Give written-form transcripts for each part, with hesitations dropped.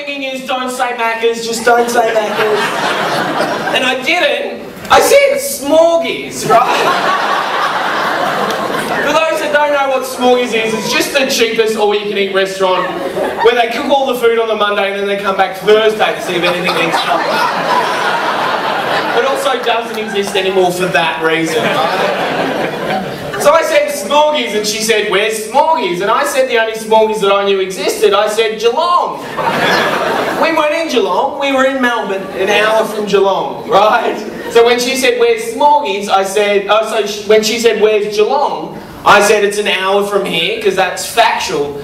thinking is, don't say Maccas, just don't say Maccas. And I didn't. I said Smorgies, right? For those that don't know what Smorgies is, it's just the cheapest all-you-can-eat restaurant where they cook all the food on the Monday and then they come back Thursday to see if anything needs to come back. It also doesn't exist anymore for that reason, right? So I said Smorgies and she said, where's Smorgies? And I said the only Smorgies that I knew existed. I said Geelong. We weren't in Geelong, we were in Melbourne, an hour from Geelong, right? So when she said, where's Smorgies? I said, when she said, where's Geelong? I said, it's an hour from here, because that's factual.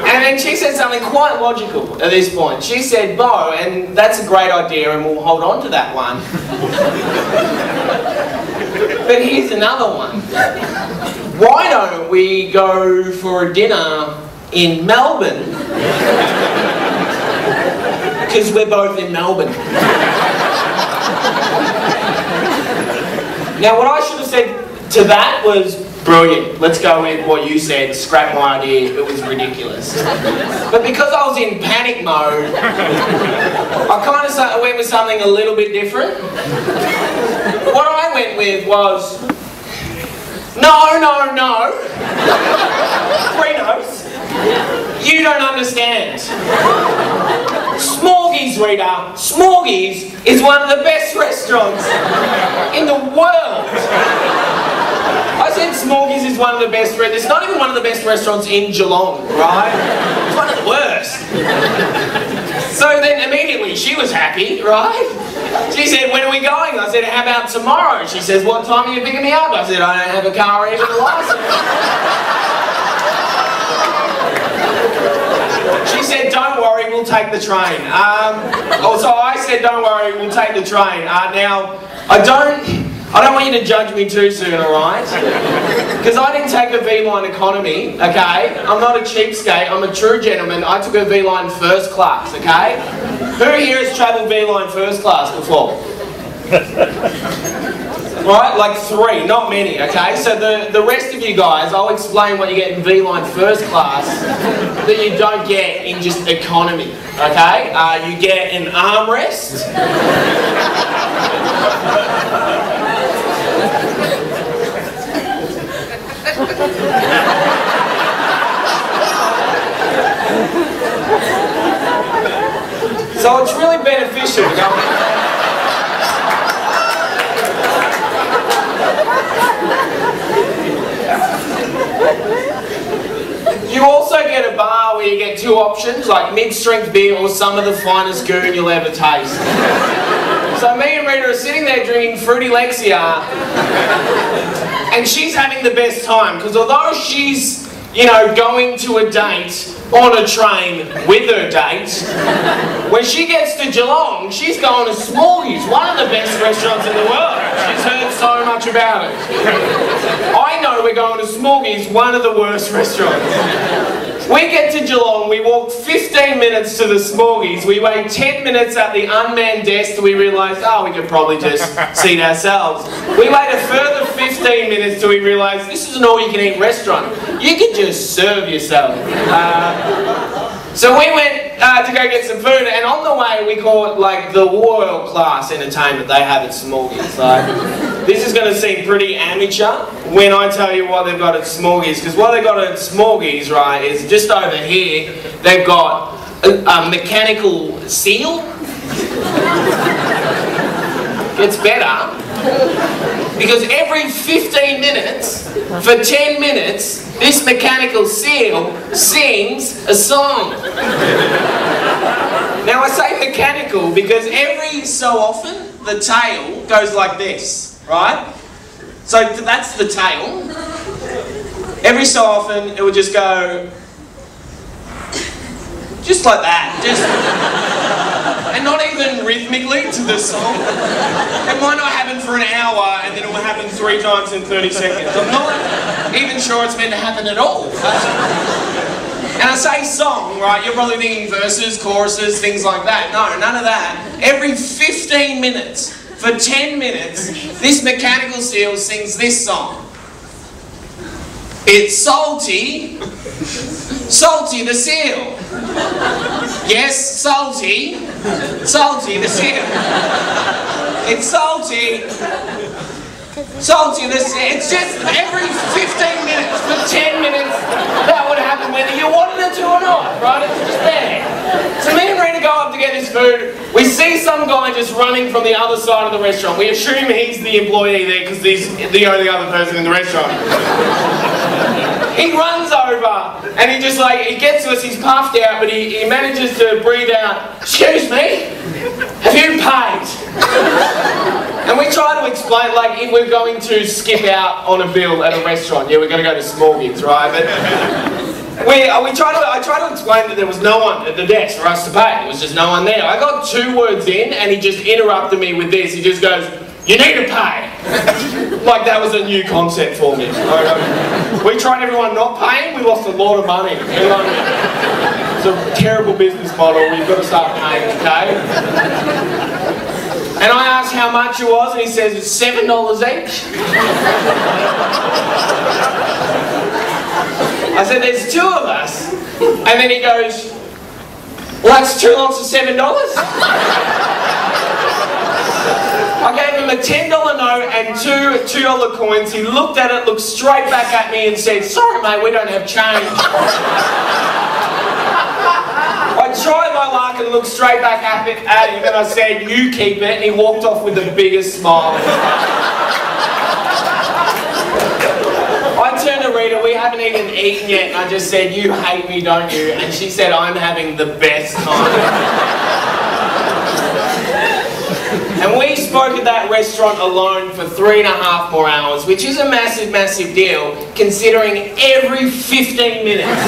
And then she said something quite logical at this point. She said, Beau, and that's a great idea and we'll hold on to that one. But here's another one. Why don't we go for a dinner in Melbourne? Because we're both in Melbourne. Now what I should have said to that was, brilliant, let's go with what you said, scrap my idea, it was ridiculous. But because I was in panic mode, I kind of went with something a little bit different. What I went with was, no. Three no's. You don't understand. Smorgies, reader. Smorgies is one of the best restaurants in the world. I said Smorgies is one of the best restaurants. It's not even one of the best restaurants in Geelong, right? It's one of the worst. So then immediately she was happy, right? She said, when are we going? I said, how about tomorrow? She says, what time are you picking me up? I said, I don't have a car or even a license. She said, don't worry, we'll take the train. So I said, don't worry, we'll take the train. Now, I don't want you to judge me too soon, alright? Because I didn't take a V-line economy, okay? I'm not a cheapskate, I'm a true gentleman. I took a V-line first class, okay? Who here has travelled V-line first class before? Right, like 3, not many, okay? So the rest of you guys, I'll explain what you get in V-line first class that you don't get in just economy, okay? You get an armrest. So it's really beneficial to go. You also get a bar where you get 2 options, like mid-strength beer or some of the finest goon you'll ever taste. So me and Rita are sitting there drinking Fruity Lexia, and she's having the best time, because although she's, you know, going to a date on a train with her date, when she gets to Geelong, she's going to Smorgies, one of the best restaurants in the world. She's heard so much about it. I know we're going to Smorgies, one of the worst restaurants. We get to Geelong, we walk 15 minutes to the Smorgies, we wait 10 minutes at the unmanned desk till we realise, oh, we could probably just seat ourselves. We wait a further 15 minutes till we realise this is an all-you-can-eat restaurant. You can just serve yourself. So we went to go get some food, and on the way we caught like the world-class entertainment they have at Smorgies. Like, this is going to seem pretty amateur when I tell you what they've got at Smorgies, because what they've got at Smorgies, right, is just over here, they've got a mechanical seal. Gets better, because every 15 minutes, for 10 minutes, this mechanical seal sings a song. Now I say mechanical because every so often the tail goes like this, right? So that's the tail. Every so often it would just go just like that, and not even rhythmically to the song. It might not happen for an hour and then it will happen 3 times in 30 seconds. I'm not even sure it's meant to happen at all. And I say song, right, you're probably thinking verses, choruses, things like that. No, none of that. Every 15 minutes, for 10 minutes, this mechanical seal sings this song. It's Salty. Salty the seal. Yes, Salty. Salty the seal. It's Salty. Salty the seal. It's just every 15 minutes for 10 minutes that would happen whether you wanted it to or not, right? It's just there. So me and Rita go up to get this food. We see some guy just running from the other side of the restaurant. We assume he's the employee there because he's the only other person in the restaurant. He runs over and he just like, he gets to us, he's puffed out, but he manages to breathe out, "Excuse me, have you paid?" And we try to explain, like, if we're going to skip out on a bill at a restaurant, yeah, we're going to go to Smorgasbord, right? But I try to explain that there was no one at the desk for us to pay. There was just no one there. I got 2 words in and he just interrupted me with this. He just goes, "You need to pay." Like that was a new concept for me. We tried everyone not paying, we lost a lot of money. It's a terrible business model, we've got to start paying, okay? And I asked how much it was and he says it's $7 each. I said, "There's 2 of us." And then he goes, "Well, that's 2 lots of $7. I gave him a $10 note and 2 $2 coins. He looked at it, looked straight back at me and said, "Sorry mate, we don't have change." I tried my luck and looked straight back at him and I said, "You keep it," and he walked off with the biggest smile. I turned to Rita, we haven't even eaten yet, and I just said, "You hate me, don't you?" And she said, "I'm having the best time." And we spoke at that restaurant alone for 3.5 more hours, which is a massive, massive deal, considering every 15 minutes